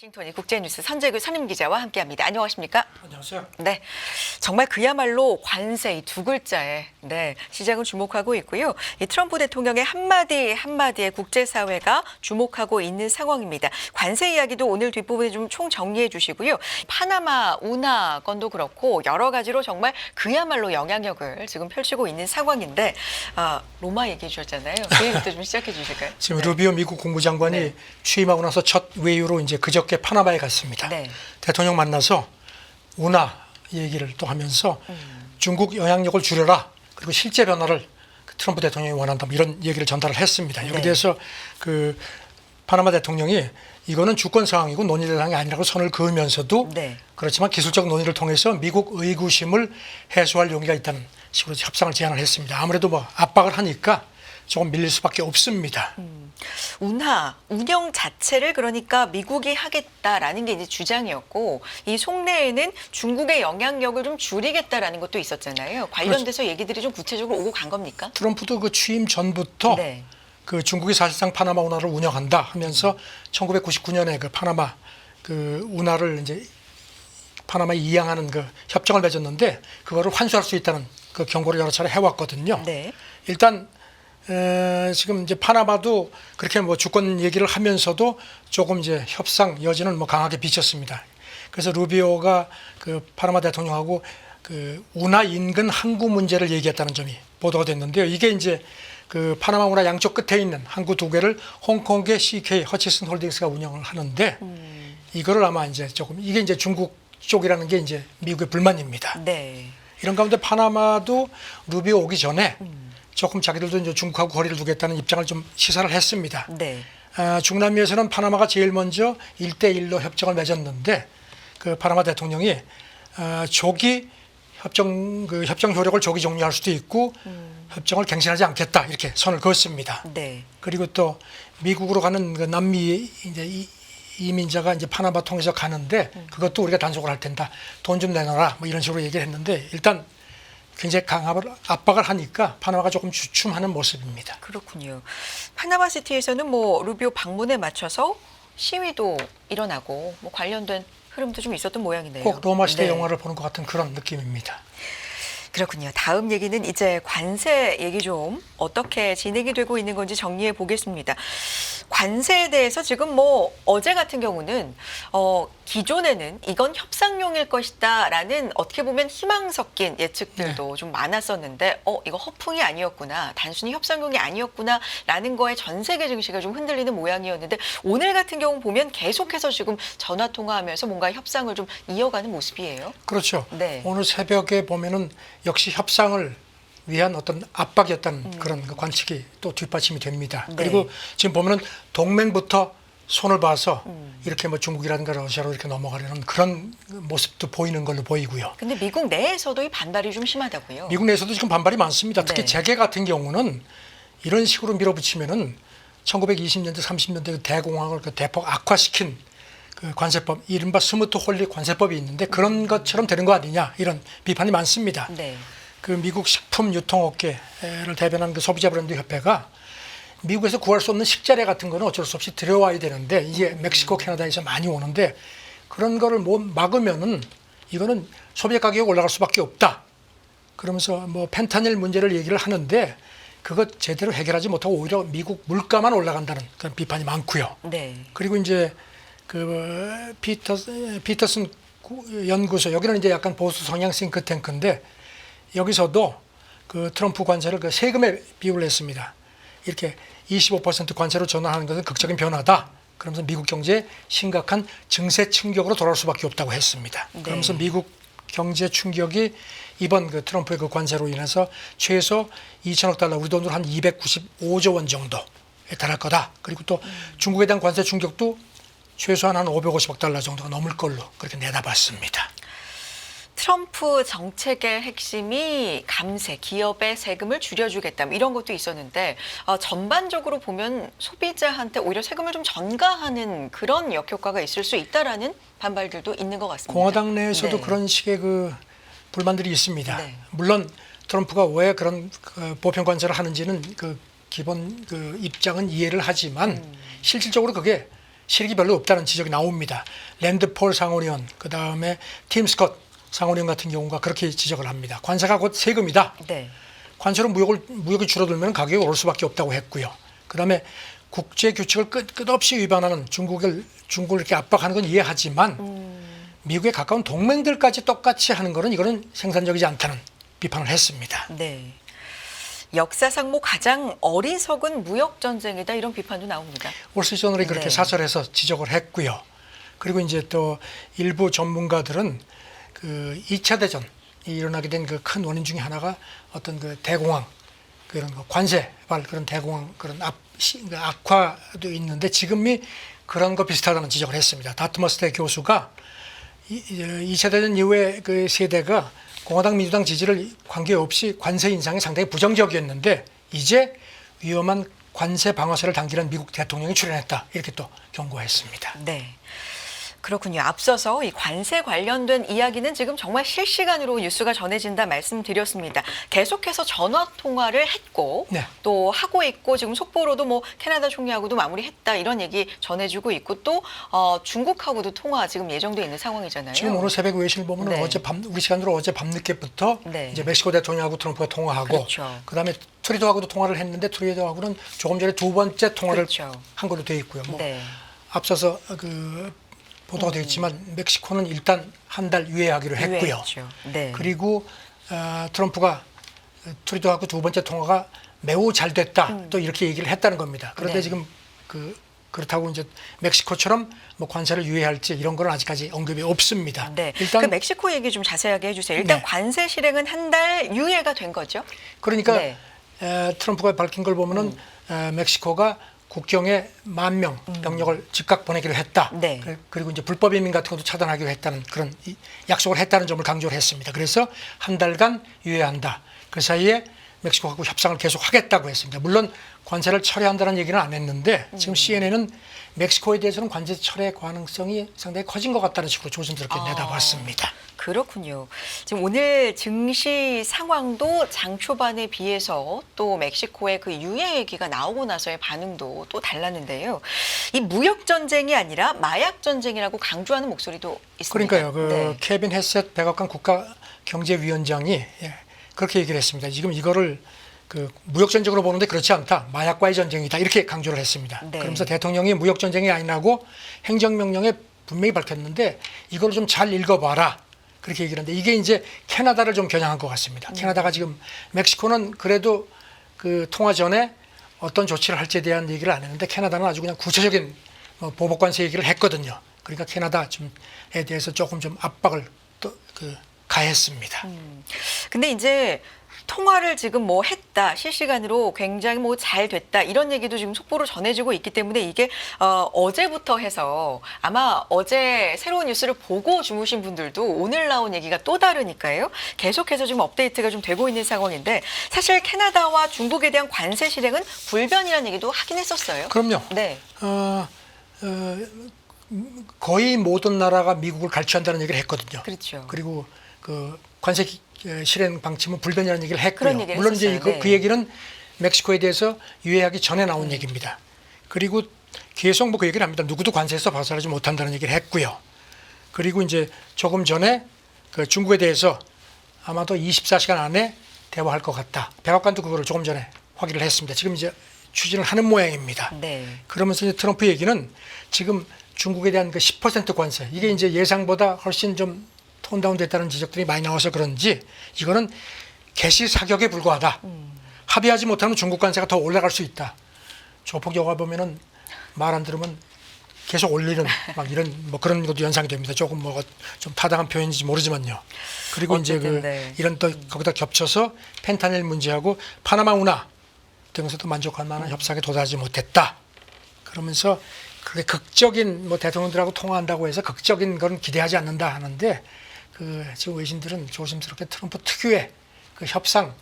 워싱턴이 국제뉴스 선재규 선임기자와 함께합니다. 안녕하십니까? 안녕하세요. 네, 정말 그야말로 관세 이 두 글자에 시장은 주목하고 있고요. 이 트럼프 대통령의 한마디 한마디에 국제사회가 주목하고 있는 상황입니다. 관세 이야기도 오늘 뒷부분에 좀 총 정리해 주시고요. 파나마 운하 건도 그렇고 여러 가지로 정말 그야말로 영향력을 지금 펼치고 있는 상황인데 로마 얘기해 주셨잖아요. 그 얘기부터 좀 시작해 주실까요? 지금 루비오 미국 국무장관이 취임하고 나서 첫 외유로 이제 그저께 파나마에 갔습니다. 대통령 만나서 운하 얘기를 또 하면서 중국 영향력을 줄여라. 그리고 실제 변화를 트럼프 대통령이 원한다. 이런 얘기를 전달을 했습니다. 여기에 대해서 그 파나마 대통령이 이거는 주권 사항이고 논의될 사항이 아니라고 선을 그으면서도 그렇지만 기술적 논의를 통해서 미국 의구심을 해소할 용의가 있다는 식으로 협상을 제안을 했습니다. 아무래도 뭐 압박을 하니까 조금 밀릴 수밖에 없습니다. 운하 운영 자체를 그러니까 미국이 하겠다라는 게 이제 주장이었고 이 속내에는 중국의 영향력을 좀 줄이겠다라는 것도 있었잖아요. 관련돼서 얘기들이 좀 구체적으로 오고 간 겁니까? 트럼프도 그 취임 전부터 그 중국이 사실상 파나마 운하를 운영한다 하면서 1999년에 그 파나마 그 운하를 이제 파나마에 이양하는 그 협정을 맺었는데 그거를 환수할 수 있다는 그 경고를 여러 차례 해왔거든요. 일단 지금 이제 파나마도 그렇게 뭐 주권 얘기를 하면서도 조금 이제 협상 여지는 뭐 강하게 비쳤습니다. 그래서 루비오가 그 파나마 대통령하고 그 운하 인근 항구 문제를 얘기했다는 점이 보도가 됐는데요. 이게 이제 그 파나마 운하 양쪽 끝에 있는 항구 두 개를 홍콩의 CK 허치슨 홀딩스가 운영을 하는데 이거를 아마 이제 조금 이게 이제 중국 쪽이라는 게 이제 미국의 불만입니다. 이런 가운데 파나마도 루비오 오기 전에 조금 자기들도 이제 중국하고 거리를 두겠다는 입장을 좀 시사를 했습니다. 중남미에서는 파나마가 제일 먼저 1대1로 협정을 맺었는데 그 파나마 대통령이 조기 협정 효력을 조기 종료할 수도 있고 협정을 갱신하지 않겠다 이렇게 선을 그었습니다. 그리고 또 미국으로 가는 그 남미 이제 이민자가 이제 파나마 통해서 가는데 그것도 우리가 단속을 할 텐다. 돈 좀 내놔라. 뭐 이런 식으로 얘기를 했는데 일단 굉장히 강압을 압박을 하니까 파나마가 조금 주춤하는 모습입니다. 그렇군요. 파나마 시티에서는 뭐 루비오 방문에 맞춰서 시위도 일어나고 뭐 관련된 흐름도 좀 있었던 모양이네요. 꼭 로마 시대 영화를 보는 것 같은 그런 느낌입니다. 그렇군요. 다음 얘기는 이제 관세 얘기 좀 어떻게 진행이 되고 있는 건지 정리해 보겠습니다. 관세에 대해서 지금 뭐 어제 같은 경우는 기존에는 이건 협상용일 것이다라는 어떻게 보면 희망 섞인 예측들도 좀 많았었는데 이거 허풍이 아니었구나, 단순히 협상용이 아니었구나라는 거에 전 세계 증시가 좀 흔들리는 모양이었는데 오늘 같은 경우 보면 계속해서 지금 전화 통화하면서 뭔가 협상을 좀 이어가는 모습이에요. 그렇죠. 오늘 새벽에 보면은 역시 협상을 위한 어떤 압박이었다는 그런 그 관측이 또 뒷받침이 됩니다. 그리고 지금 보면은 동맹부터 손을 봐서 이렇게 뭐 중국이라든가 러시아로 이렇게 넘어가려는 그런 모습도 보이는 걸로 보이고요. 근데 미국 내에서도 이 반발이 좀 심하다고요? 미국 내에서도 지금 반발이 많습니다. 특히 재계 같은 경우는 이런 식으로 밀어붙이면은 1920년대, 30년대 대공황을 그 대폭 악화시킨 그 관세법, 이른바 스무트 홀리 관세법이 있는데 그런 것처럼 되는 거 아니냐 이런 비판이 많습니다. 그 미국 식품 유통업계를 대변하는 그 소비자 브랜드 협회가 미국에서 구할 수 없는 식자재 같은 거는 어쩔 수 없이 들여와야 되는데 이게 멕시코, 캐나다에서 많이 오는데 그런 거를 못 막으면은 이거는 소비자 가격이 올라갈 수밖에 없다. 그러면서 뭐 펜타닐 문제를 얘기를 하는데 그거 제대로 해결하지 못하고 오히려 미국 물가만 올라간다는 그런 비판이 많고요. 그리고 이제 그 피터슨 연구소 여기는 이제 약간 보수 성향 싱크탱크인데 여기서도 그 트럼프 관세를 그 세금에 비유를 했습니다. 이렇게 25% 관세로 전환하는 것은 극적인 변화다. 그러면서 미국 경제에 심각한 증세 충격으로 돌아올 수밖에 없다고 했습니다. 그러면서 미국 경제 충격이 이번 그 트럼프의 그 관세로 인해서 최소 2천억 달러, 우리 돈으로 한 295조 원 정도에 달할 거다. 그리고 또 중국에 대한 관세 충격도 최소한 한 550억 달러 정도가 넘을 걸로 그렇게 내다봤습니다. 트럼프 정책의 핵심이 감세, 기업의 세금을 줄여주겠다 이런 것도 있었는데 전반적으로 보면 소비자한테 오히려 세금을 좀 전가하는 그런 역효과가 있을 수 있다라는 반발들도 있는 것 같습니다. 공화당 내에서도 그런 식의 그 불만들이 있습니다. 물론 트럼프가 왜 그런 그 보편 관세를 하는지는 그 기본 그 입장은 이해를 하지만 실질적으로 그게 실익이 별로 없다는 지적이 나옵니다. 랜드 폴 상원의원, 그다음에 팀 스콧 상원의원 같은 경우가 그렇게 지적을 합니다. 관세가 곧 세금이다. 네. 관세로 무역이 줄어들면 가격이 오를 수밖에 없다고 했고요. 그다음에 국제 규칙을 끝없이 위반하는 중국을 이렇게 압박하는 건 이해하지만 미국에 가까운 동맹들까지 똑같이 하는 거는 이거는 생산적이지 않다는 비판을 했습니다. 네. 역사상 뭐 가장 어리석은 무역 전쟁이다 이런 비판도 나옵니다. 월스트리트저널이 그렇게 네. 사설해서 지적을 했고요. 그리고 이제 또 일부 전문가들은 그 2차 대전이 일어나게 된 그 큰 원인 중에 하나가 어떤 그 대공황 그런 거 관세발 그런 대공황 그런 악화도 있는데 지금이 그런 거 비슷하다는 지적을 했습니다. 다트머스대 교수가 2차 대전 이후에 그 세대가 공화당 민주당 지지를 관계없이 관세 인상에 상당히 부정적이었는데 이제 위험한 관세 방어세를 당기는 미국 대통령이 출연했다 이렇게 또 경고했습니다. 네. 그렇군요. 앞서서 이 관세 관련된 이야기는 지금 정말 실시간으로 뉴스가 전해진다 말씀드렸습니다. 계속해서 전화 통화를 했고 네. 또 하고 있고 지금 속보로도 뭐 캐나다 총리하고도 마무리했다 이런 얘기 전해주고 있고 또 중국하고도 통화 지금 예정돼 있는 상황이잖아요. 지금 오늘 새벽 외신을 보면 네. 우리 시간으로 어제 밤늦게부터 네. 이제 멕시코 대통령하고 트럼프가 통화하고 그렇죠. 그다음에 트루도하고도 통화를 했는데 트루도하고는 조금 전에 두 번째 통화를 그렇죠. 한 걸로 되어 있고요. 뭐 네. 앞서서 그 보도가 되어 있지만 멕시코는 일단 한 달 유예하기로 했고요. 유예했죠. 네. 그리고 트럼프가 트루도하고 두 번째 통화가 매우 잘 됐다. 또 이렇게 얘기를 했다는 겁니다. 그런데 네. 지금 그렇다고 이제 멕시코처럼 뭐 관세를 유예할지 이런 건 아직까지 언급이 없습니다. 네. 일단 그 멕시코 얘기 좀 자세하게 해주세요. 일단 네. 관세 실행은 한 달 유예가 된 거죠. 그러니까 네. 트럼프가 밝힌 걸 보면은 멕시코가 국경에 10,000명 병력을 즉각 보내기로 했다. 네. 그리고 이제 불법 이민 같은 것도 차단하기로 했다는 그런 약속을 했다는 점을 강조를 했습니다. 그래서 한 달간 유예한다. 그 사이에 멕시코하고 협상을 계속 하겠다고 했습니다. 물론 관세를 철회한다는 얘기는 안 했는데 지금 CNN은 멕시코에 대해서는 관세 철회 가능성이 상당히 커진 것 같다는 식으로 조심스럽게 내다봤습니다. 그렇군요. 지금 오늘 증시 상황도 장 초반에 비해서 또 멕시코의 그 유예 얘기가 나오고 나서의 반응도 또 달랐는데요. 이 무역 전쟁이 아니라 마약 전쟁이라고 강조하는 목소리도 있습니다. 그러니까요. 그 네. 케빈 헤셋 백악관 국가경제위원장이 그렇게 얘기를 했습니다. 지금 이거를 그 무역 전쟁으로 보는데 그렇지 않다. 마약과의 전쟁이다. 이렇게 강조를 했습니다. 네. 그러면서 대통령이 무역 전쟁이 아니라고 행정명령에 분명히 밝혔는데 이걸 좀 잘 읽어봐라. 그렇게 얘기를 하는데 이게 이제 캐나다를 좀 겨냥한 것 같습니다. 캐나다가 지금 멕시코는 그래도 그 통화 전에 어떤 조치를 할지에 대한 얘기를 안 했는데 캐나다는 아주 그냥 구체적인 보복관세 얘기를 했거든요. 그러니까 캐나다 좀에 대해서 조금 좀 압박을 또 가했습니다. 근데 이제 통화를 지금 뭐 했다 실시간으로 굉장히 뭐 잘 됐다 이런 얘기도 지금 속보로 전해지고 있기 때문에 이게 어제부터 해서 아마 어제 새로운 뉴스를 보고 주무신 분들도 오늘 나온 얘기가 또 다르니까요. 계속해서 지금 업데이트가 좀 되고 있는 상황인데 사실 캐나다와 중국에 대한 관세 실행은 불변이라는 얘기도 하긴 했었어요. 그럼요. 네. 거의 모든 나라가 미국을 갈취한다는 얘기를 했거든요. 그렇죠. 그리고 그 관세 실행 방침은 불변이라는 얘기를 했고요. 그런 얘기를 물론 이제 했었어요. 네. 그 얘기는 멕시코에 대해서 유예하기 전에 나온 얘기입니다. 그리고 계속 뭐 그 얘기를 합니다. 누구도 관세에서 벗어나지 못한다는 얘기를 했고요. 그리고 이제 조금 전에 그 중국에 대해서 아마도 24시간 안에 대화할 것 같다. 백악관도 그거를 조금 전에 확인을 했습니다. 지금 이제 추진을 하는 모양입니다. 네. 그러면서 이제 트럼프 얘기는 지금 중국에 대한 그 10% 관세 이게 이제 예상보다 훨씬 좀 톤다운 됐다는 지적들이 많이 나와서 그런지 이거는 개시 사격에 불과하다. 합의하지 못하면 중국 관세가 더 올라갈 수 있다. 조폭 영화 보면은 말 안 들으면 계속 올리는 막 이런 뭐 그런 것도 연상이 됩니다. 조금 뭐 좀 타당한 표현인지 모르지만요. 그리고 이제 네. 이런 또 거기다 겹쳐서 펜타닐 문제하고 파나마 운하 등에서도 만족할 만한 협상에 도달하지 못했다. 그러면서 그게 극적인 뭐 대통령들하고 통화한다고 해서 극적인 건 기대하지 않는다 하는데 그 지금 외신들은 조심스럽게 트럼프 특유의 그 협상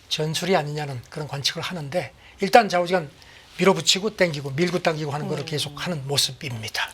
전술이 아니냐는 그런 관측을 하는데 일단 좌우지간 밀어붙이고 땡기고 밀고 당기고 하는 거를 계속 하는 모습입니다.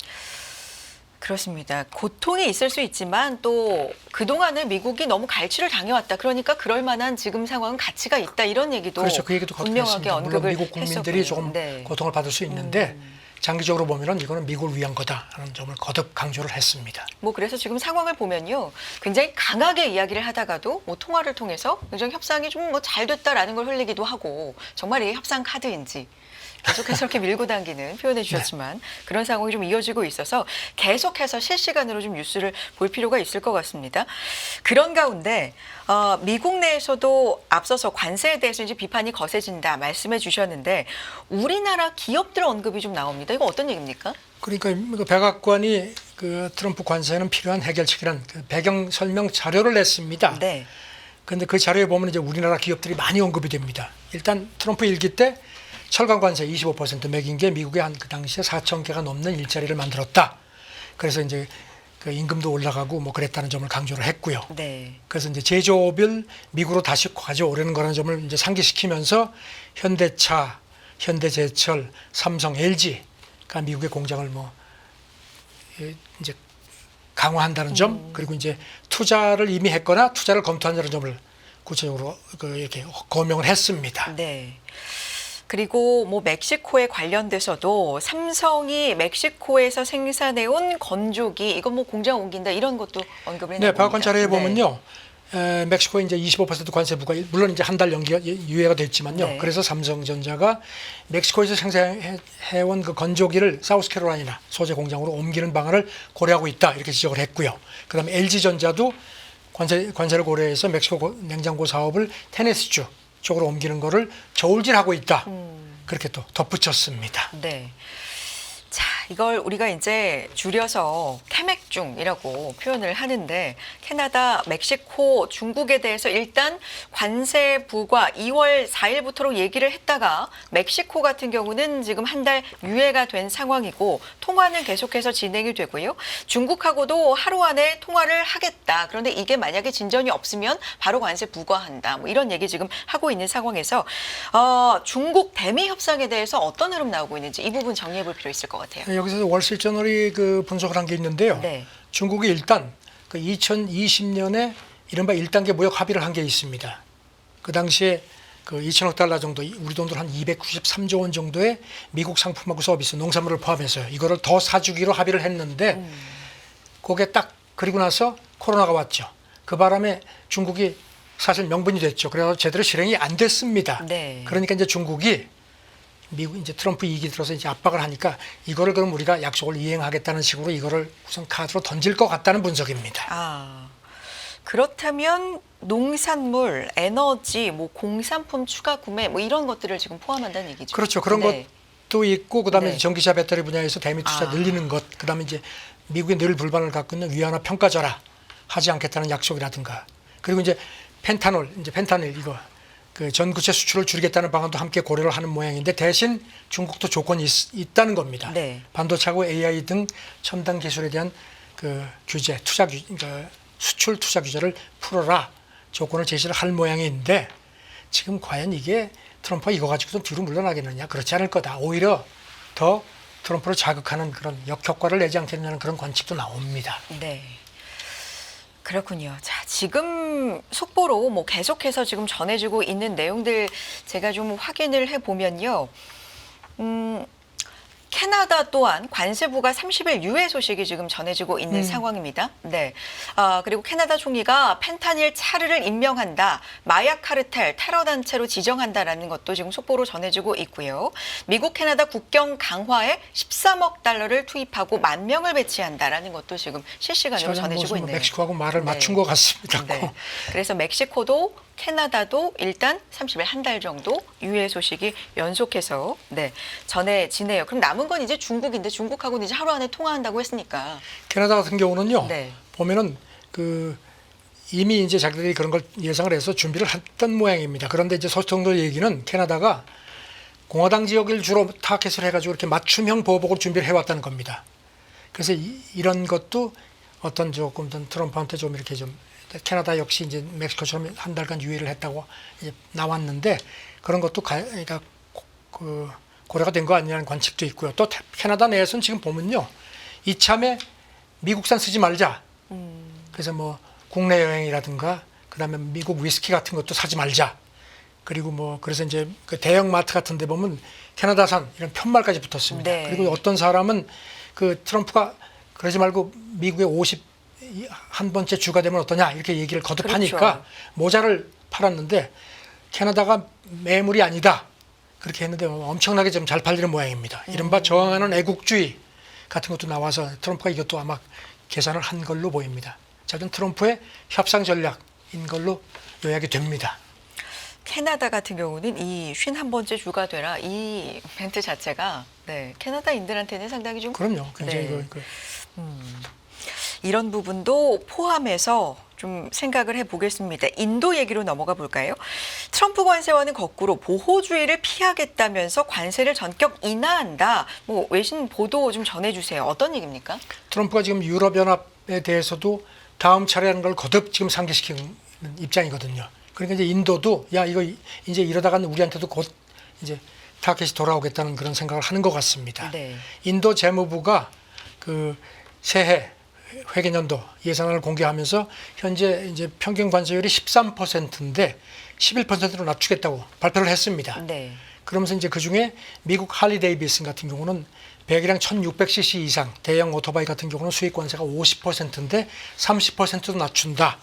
그렇습니다. 고통이 있을 수 있지만 또 그동안은 미국이 너무 갈취를 당해왔다. 그러니까 그럴 만한 지금 상황은 가치가 있다. 이런 얘기도 그렇죠. 그 얘기도 분명하게 했습니다. 물론 언급을 미국 국민들이 했었고요. 조금 네. 고통을 받을 수 있는데 장기적으로 보면은 이거는 미국을 위한 거다라는 점을 거듭 강조를 했습니다. 뭐 그래서 지금 상황을 보면요, 굉장히 강하게 이야기를 하다가도 뭐 통화를 통해서 굉장히 협상이 좀 뭐 잘 됐다라는 걸 흘리기도 하고, 정말 이게 협상 카드인지 계속해서 이렇게 밀고 당기는 표현해 주셨지만 그런 상황이 좀 이어지고 있어서 계속해서 실시간으로 좀 뉴스를 볼 필요가 있을 것 같습니다. 그런 가운데 미국 내에서도 앞서서 관세에 대해서 이제 비판이 거세진다 말씀해 주셨는데, 우리나라 기업들 언급이 좀 나옵니다. 이거 어떤 얘기입니까? 그러니까 그 백악관이 그 트럼프 관세에는 필요한 해결책이란 그 배경 설명 자료를 냈습니다. 네. 그런데 그 자료에 보면 이제 우리나라 기업들이 많이 언급이 됩니다. 일단 트럼프 일기 때 철강 관세 25% 매긴 게 미국에 한 그 당시에 4천 개가 넘는 일자리를 만들었다. 그래서 이제 그 임금도 올라가고 뭐 그랬다는 점을 강조를 했고요. 네. 그래서 이제 제조업을 미국으로 다시 가져오려는 거라는 점을 이제 상기시키면서 현대차, 현대제철, 삼성, LG가 미국의 공장을 뭐 이제 강화한다는 점, 그리고 이제 투자를 이미 했거나 투자를 검토한다는 점을 구체적으로 이렇게 거명을 했습니다. 네. 그리고 뭐 멕시코에 관련돼서도 삼성이 멕시코에서 생산해온 건조기, 이건 뭐 공장 옮긴다 이런 것도 언급을 했는데. 네, 백악관 자료에 보면요, 멕시코에 이제 25% 관세부가 물론 이제 한 달 연기가 유예가 됐지만요. 네. 그래서 삼성전자가 멕시코에서 생산해온 그 건조기를 사우스캐롤라이나 소재 공장으로 옮기는 방안을 고려하고 있다 이렇게 지적을 했고요. 그다음에 LG전자도 관세를 고려해서 멕시코 냉장고 사업을 테네시주 쪽으로 옮기는 거를 저울질하고 있다. 그렇게 또 덧붙였습니다. 네. 자, 이걸 우리가 이제 줄여서 캐맥중이라고 표현을 하는데, 캐나다, 멕시코, 중국에 대해서 일단 관세 부과 2월 4일부터로 얘기를 했다가 멕시코 같은 경우는 지금 한 달 유예가 된 상황이고 통화는 계속해서 진행이 되고요. 중국하고도 하루 안에 통화를 하겠다. 그런데 이게 만약에 진전이 없으면 바로 관세 부과한다. 뭐 이런 얘기 지금 하고 있는 상황에서 중국 대미 협상에 대해서 어떤 흐름 나오고 있는지 이 부분 정리해 볼 필요 있을 것 같아요. 여기서 월스트리트저널이 그 분석을 한 게 있는데요. 네. 중국이 일단 그 2020년에 이른바 1단계 무역 합의를 한 게 있습니다. 그 당시에 그 2천억 달러 정도, 우리 돈으로 한 293조 원 정도의 미국 상품하고 서비스, 농산물을 포함해서요. 이거를 더 사주기로 합의를 했는데 그게 딱 그리고 나서 코로나가 왔죠. 그 바람에 중국이 사실 명분이 됐죠. 그래서 제대로 실행이 안 됐습니다. 네. 그러니까 이제 중국이 미국 이제 트럼프 2기 들어서 이제 압박을 하니까 이거를 그럼 우리가 약속을 이행하겠다는 식으로 이거를 우선 카드로 던질 것 같다는 분석입니다. 그렇다면 농산물, 에너지, 뭐 공산품 추가 구매 뭐 이런 것들을 지금 포함한다는 얘기죠. 그렇죠. 그런 네. 것도 있고 그다음에 네. 전기차 배터리 분야에서 대미 투자 늘리는 것, 그다음에 이제 미국이 늘 불만을 갖고 있는 위안화 평가절하 하지 않겠다는 약속이라든가, 그리고 이제 펜타놀 이거 그 전구체 수출을 줄이겠다는 방안도 함께 고려를 하는 모양인데, 대신 중국도 조건이 있다는 겁니다. 네. 반도체하고 AI 등 첨단 기술에 대한 그 규제, 수출 투자 규제를 풀어라 조건을 제시를 할 모양인데, 지금 과연 이게 트럼프가 이거 가지고도 뒤로 물러나겠느냐? 그렇지 않을 거다. 오히려 더 트럼프를 자극하는 그런 역효과를 내지 않겠느냐는 그런 관측도 나옵니다. 네. 그렇군요. 자, 지금 속보로 뭐 계속해서 지금 전해지고 있는 내용들 제가 좀 확인을 해보면요. 캐나다 또한 관세부가 30일 유예 소식이 지금 전해지고 있는 상황입니다. 네. 그리고 캐나다 총리가 펜타닐 차르를 임명한다, 마약 카르텔 테러 단체로 지정한다라는 것도 지금 속보로 전해지고 있고요. 미국 캐나다 국경 강화에 13억 달러를 투입하고 10,000명을 배치한다라는 것도 지금 실시간으로 전해지고 있네요. 멕시코하고 말을 맞춘 것 같습니다. 네. 그래서 멕시코도 캐나다도 일단 30일 한 달 정도 유예 소식이 연속해서 전해지네요. 그럼 남은 건 이제 중국인데, 중국하고는 이제 하루 안에 통화한다고 했으니까. 캐나다 같은 경우는요. 네. 보면은 그 이미 이제 자기들이 그런 걸 예상을 해서 준비를 했던 모양입니다. 그런데 이제 소통도 얘기는 캐나다가 공화당 지역을 주로 타겟을 해가지고 이렇게 맞춤형 보복을 준비를 해왔다는 겁니다. 그래서 이런 것도 어떤 조금 트럼프한테 좀 이렇게 좀, 캐나다 역시 이제 멕시코처럼 한 달간 유예를 했다고 이제 나왔는데, 그런 것도 그러니까 그 고려가 된 거 아니냐는 관측도 있고요. 또 캐나다 내에서는 지금 보면요, 이참에 미국산 쓰지 말자. 그래서 뭐 국내 여행이라든가 그다음에 미국 위스키 같은 것도 사지 말자. 그리고 뭐 그래서 이제 그 대형 마트 같은 데 보면 캐나다산 이런 편말까지 붙었습니다. 네. 그리고 어떤 사람은 그 트럼프가 그러지 말고 미국의 51번째 주가 되면 어떠냐 이렇게 얘기를 거듭하니까 그렇죠. 모자를 팔았는데 캐나다가 매물이 아니다. 그렇게 했는데 엄청나게 좀 잘 팔리는 모양입니다. 이른바 저항하는 애국주의 같은 것도 나와서 트럼프가 이것도 아마 계산을 한 걸로 보입니다. 자, 전 트럼프의 협상 전략인 걸로 요약이 됩니다. 캐나다 같은 경우는 이 51번째 주가 되라 이 멘트 자체가 네, 캐나다인들한테는 상당히 좀 그럼요. 굉장히 네. 그 이런 부분도 포함해서 좀 생각을 해보겠습니다. 인도 얘기로 넘어가 볼까요? 트럼프 관세와는 거꾸로 보호주의를 피하겠다면서 관세를 전격 인하한다. 뭐 외신 보도 좀 전해주세요. 어떤 얘기입니까? 트럼프가 지금 유럽연합에 대해서도 다음 차례라는 걸 거듭 지금 상기시키는 입장이거든요. 그러니까 이제 인도도 야 이거 이제 이러다가는 우리한테도 곧 이제 타켓이 돌아오겠다는 그런 생각을 하는 것 같습니다. 네. 인도 재무부가 그 새해 회계년도 예산안을 공개하면서 현재 이제 평균 관세율이 13%인데 11%로 낮추겠다고 발표를 했습니다. 네. 그러면서 이제 그 중에 미국 할리 데이비슨 같은 경우는 100이랑 1600cc 이상 대형 오토바이 같은 경우는 수입 관세가 50%인데 30%도 낮춘다.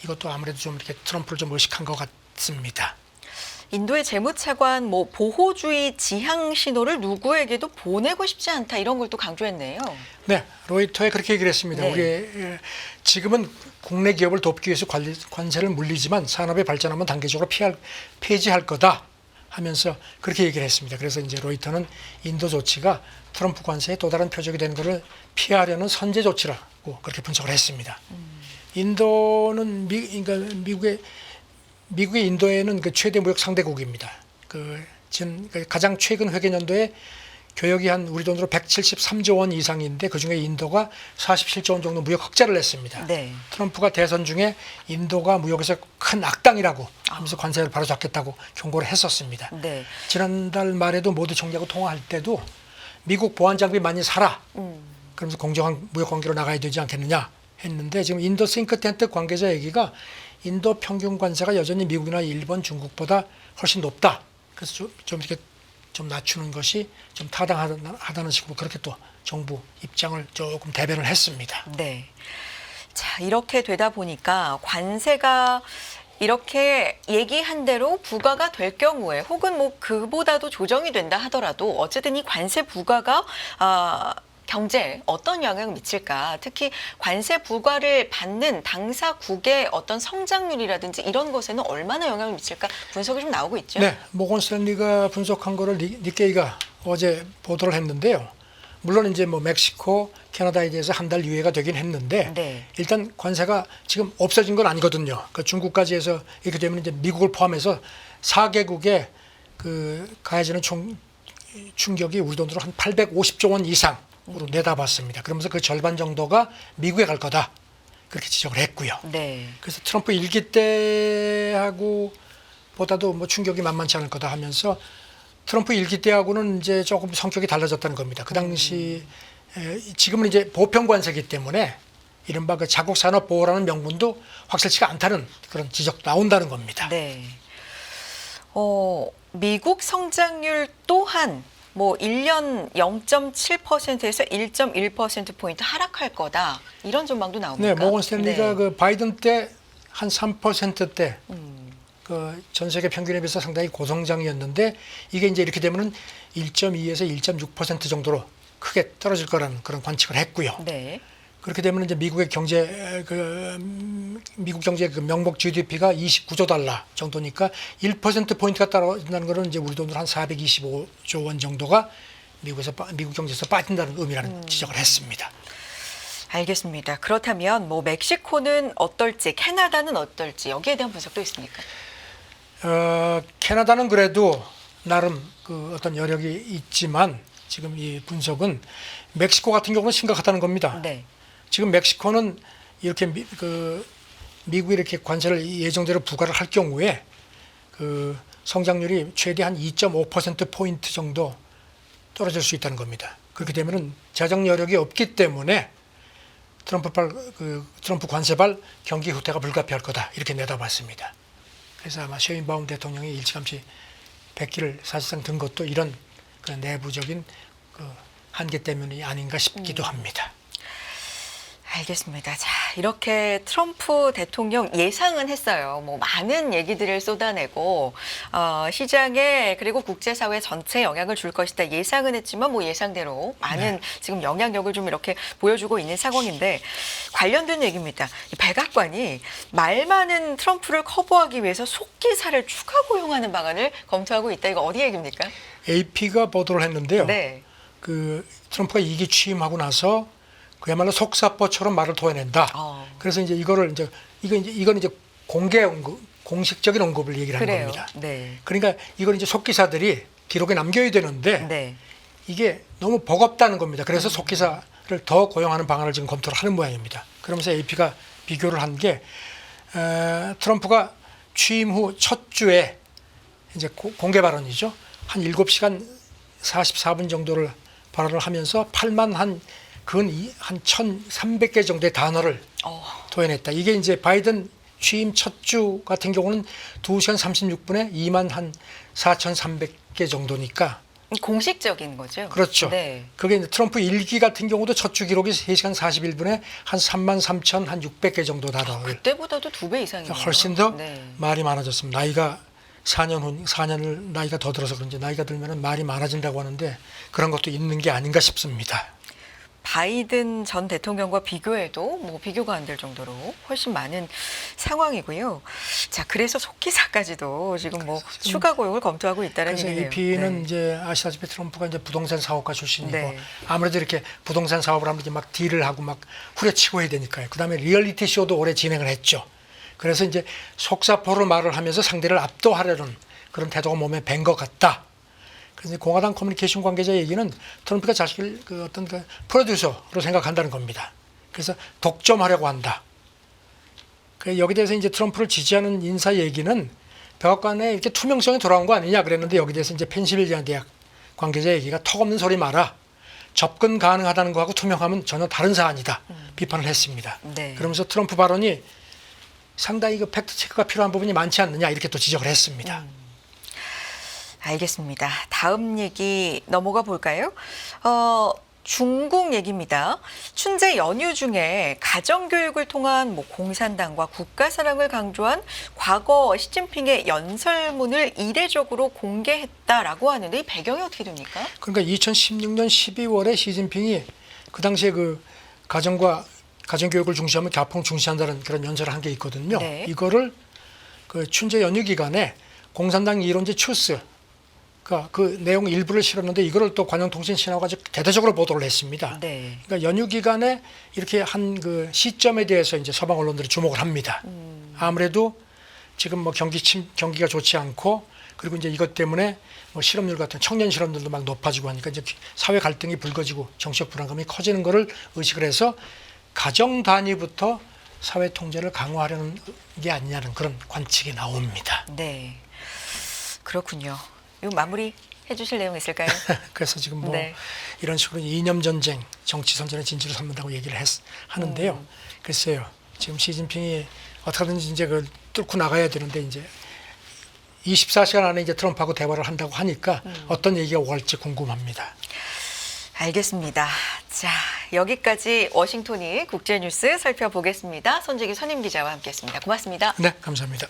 이것도 아무래도 좀 이렇게 트럼프를 좀 의식한 것 같습니다. 인도의 재무차관 뭐 보호주의 지향 신호를 누구에게도 보내고 싶지 않다 이런 걸 또 강조했네요. 네, 로이터에 그렇게 얘기를 했습니다. 네. 우리 지금은 국내 기업을 돕기 위해서 관세를 물리지만 산업이 발전하면 단계적으로 폐지할 거다 하면서 그렇게 얘기를 했습니다. 그래서 이제 로이터는 인도 조치가 트럼프 관세의 또 다른 표적이 되는 것을 피하려는 선제 조치라고 그렇게 분석을 했습니다. 인도는 그러니까 미국의 인도에는 그 최대 무역 상대국입니다. 그 가장 최근 회계년도에 교역이 한 우리 돈으로 173조 원 이상인데 그중에 인도가 47조 원 정도 무역 흑자를 냈습니다. 네. 트럼프가 대선 중에 인도가 무역에서 큰 악당이라고 하면서 관세를 바로잡겠다고 경고를 했었습니다. 네. 지난달 말에도 모디 총리하고 통화할 때도 미국 보안 장비 많이 사라. 그러면서 공정한 무역 관계로 나가야 되지 않겠느냐 했는데 지금 인도 싱크탱크 관계자 얘기가 인도 평균 관세가 여전히 미국이나 일본, 중국보다 훨씬 높다. 그래서 좀 이렇게 좀 낮추는 것이 좀 타당하다는 식으로 그렇게 또 정부 입장을 조금 대변을 했습니다. 네. 자, 이렇게 되다 보니까 관세가 이렇게 얘기한 대로 부과가 될 경우에 혹은 뭐 그보다도 조정이 된다 하더라도 어쨌든 이 관세 부과가 경제에 어떤 영향을 미칠까? 특히 관세 부과를 받는 당사국의 어떤 성장률이라든지 이런 것에는 얼마나 영향을 미칠까? 분석이 좀 나오고 있죠. 네, 모건 스탠리가 분석한 거를 니케이가 어제 보도를 했는데요. 물론 이제 뭐 멕시코, 캐나다에 대해서 한 달 유예가 되긴 했는데 네. 일단 관세가 지금 없어진 건 아니거든요. 그 중국까지 해서 이렇게 되면 이제 미국을 포함해서 4개국의 그 가해지는 충격이 우리 돈으로 한 850조 원 이상으로 내다봤습니다. 그러면서 그 절반 정도가 미국에 갈 거다. 그렇게 지적을 했고요. 네. 그래서 트럼프 일기 때하고 보다도 뭐 충격이 만만치 않을 거다 하면서 트럼프 일기 때하고는 이제 조금 성격이 달라졌다는 겁니다. 그 당시 지금은 이제 보편 관세기 때문에 이른바 그 자국 산업 보호라는 명분도 확실치가 않다는 그런 지적 나온다는 겁니다. 네. 미국 성장률 또한 뭐 1년 0.7%에서 1.1% 포인트 하락할 거다. 이런 전망도 나옵니까? 네, 모건 스탠리가 네. 그 바이든 때 한 3%대 그 전 세계 평균에 비해서 상당히 고성장이었는데 이게 이제 이렇게 되면은 1.2에서 1.6% 정도로 크게 떨어질 거라는 그런 관측을 했고요. 네. 그렇게 되면 이제 미국 경제 그 명목 GDP가 29조 달러 정도니까 1% 포인트가 떨어진다는 거는 이제 우리 돈으로 한 425조 원 정도가 미국 경제에서 빠진다는 의미라는 지적을 했습니다. 알겠습니다. 그렇다면 뭐 멕시코는 어떨지, 캐나다는 어떨지 여기에 대한 분석도 있습니까? 캐나다는 그래도 나름 그 어떤 여력이 있지만 지금 이 분석은 멕시코 같은 경우는 심각하다는 겁니다. 네. 지금 멕시코는 이렇게 미국이 이렇게 관세를 예정대로 부과를 할 경우에 그 성장률이 최대 한 2.5% 포인트 정도 떨어질 수 있다는 겁니다. 그렇게 되면은 재정 여력이 없기 때문에 트럼프 관세발 경기 후퇴가 불가피할 거다 이렇게 내다봤습니다. 그래서 아마 셰인바움 대통령이 일찌감치 백기를 사실상 든 것도 이런 그 내부적인 그 한계 때문이 아닌가 싶기도 합니다. 알겠습니다. 자, 이렇게 트럼프 대통령 예상은 했어요. 뭐 많은 얘기들을 쏟아내고 시장에 그리고 국제사회 전체에 영향을 줄 것이다 예상은 했지만 뭐 예상대로 많은 지금 영향력을 좀 이렇게 보여주고 있는 상황인데 관련된 얘기입니다. 이 백악관이 말 많은 트럼프를 커버하기 위해서 속기사를 추가 고용하는 방안을 검토하고 있다. 이거 어디 얘기입니까? AP가 보도를 했는데요. 네. 그 트럼프가 2기 취임하고 나서 그야말로 속사포처럼 말을 토해낸다. 그래서 이제 이거는 이제 공개 언급, 공식적인 언급을 얘기를 하는 그래요. 겁니다. 네. 그러니까 이걸 이제 속기사들이 기록에 남겨야 되는데 네. 이게 너무 버겁다는 겁니다. 그래서 속기사를 더 고용하는 방안을 지금 검토를 하는 모양입니다. 그러면서 AP가 비교를 한 게 트럼프가 취임 후 첫 주에 이제 공개 발언이죠. 한 7시간 44분 정도를 발언을 하면서 8만 한 1,300개 정도의 단어를 토해냈다. 이게 이제 바이든 취임 첫 주 같은 경우는 2시간 36분에 2만 한 4,300개 정도니까. 공식적인 거죠. 그렇죠. 네. 그게 이제 트럼프 1기 같은 경우도 첫 주 기록이 3시간 41분에 한 3만 3천 한 600개 정도 단어를. 그때보다도 2배 이상이네요. 훨씬 더 네. 말이 말이 많아졌습니다. 나이가 4년을 나이가 더 들어서 그런지 나이가 들면 말이 많아진다고 하는데 그런 것도 있는 게 아닌가 싶습니다. 바이든 전 대통령과 비교해도 뭐 비교가 안 될 정도로 훨씬 많은 상황이고요. 자, 그래서 속기사까지도 지금 뭐 추가 고용을 검토하고 있다는 그래서 얘기네요. AP는 네. 이제 아시다시피 트럼프가 이제 부동산 사업가 출신이고 네. 아무래도 이렇게 부동산 사업을 하면 이제 막 딜을 하고 막 후려치고 해야 되니까요. 그다음에 리얼리티 쇼도 오래 진행을 했죠. 그래서 이제 속사포로 말을 하면서 상대를 압도하려는 그런 태도가 몸에 밴 것 같다. 그래서 공화당 커뮤니케이션 관계자 얘기는 트럼프가 자신을 그 어떤 그 프로듀서로 생각한다는 겁니다. 그래서 독점하려고 한다. 여기 대해서 이제 트럼프를 지지하는 인사 얘기는 백악관에 이렇게 투명성이 돌아온 거 아니냐 그랬는데 여기 대해서 이제 펜실베니아 대학 관계자 얘기가 턱없는 소리 마라. 접근 가능하다는 거하고 투명함은 전혀 다른 사안이다. 비판을 했습니다. 네. 그러면서 트럼프 발언이 상당히 그 팩트 체크가 필요한 부분이 많지 않느냐 이렇게 또 지적을 했습니다. 알겠습니다. 다음 얘기 넘어가 볼까요? 중국 얘기입니다. 춘제 연휴 중에 가정교육을 통한 뭐 공산당과 국가사랑을 강조한 과거 시진핑의 연설문을 이례적으로 공개했다라고 하는데 이 배경이 어떻게 됩니까? 그러니까 2016년 12월에 시진핑이 그 당시에 그 가정교육을 중시하면 가풍을 중시한다는 그런 연설을 한 게 있거든요. 네. 이거를 그 춘제 연휴 기간에 공산당 이론지 추스 그 내용 일부를 실었는데 이거를 또 관영통신 신화가 대대적으로 보도를 했습니다. 네. 그러니까 연휴 기간에 이렇게 한 그 시점에 대해서 이제 서방 언론들이 주목을 합니다. 아무래도 지금 뭐 경기가 좋지 않고 그리고 이제 이것 때문에 뭐 실업률 같은 청년 실업률도 막 높아지고 하니까 이제 사회 갈등이 불거지고 정치적 불안감이 커지는 거를 의식을 해서 가정 단위부터 사회 통제를 강화하려는 게 아니냐는 그런 관측이 나옵니다. 네. 그렇군요. 이거 마무리 해주실 내용 있을까요? 그래서 지금 뭐 네. 이런 식으로 이념 전쟁, 정치 선전의 진지를 삼는다고 얘기를 하는데요. 글쎄요, 지금 시진핑이 어떻게든지 이제 그 뚫고 나가야 되는데 이제 24시간 안에 이제 트럼프하고 대화를 한다고 하니까 어떤 얘기가 오갈지 궁금합니다. 알겠습니다. 자, 여기까지 워싱턴이 국제뉴스 살펴보겠습니다. 손재기 선임 기자와 함께했습니다. 고맙습니다. 네, 감사합니다.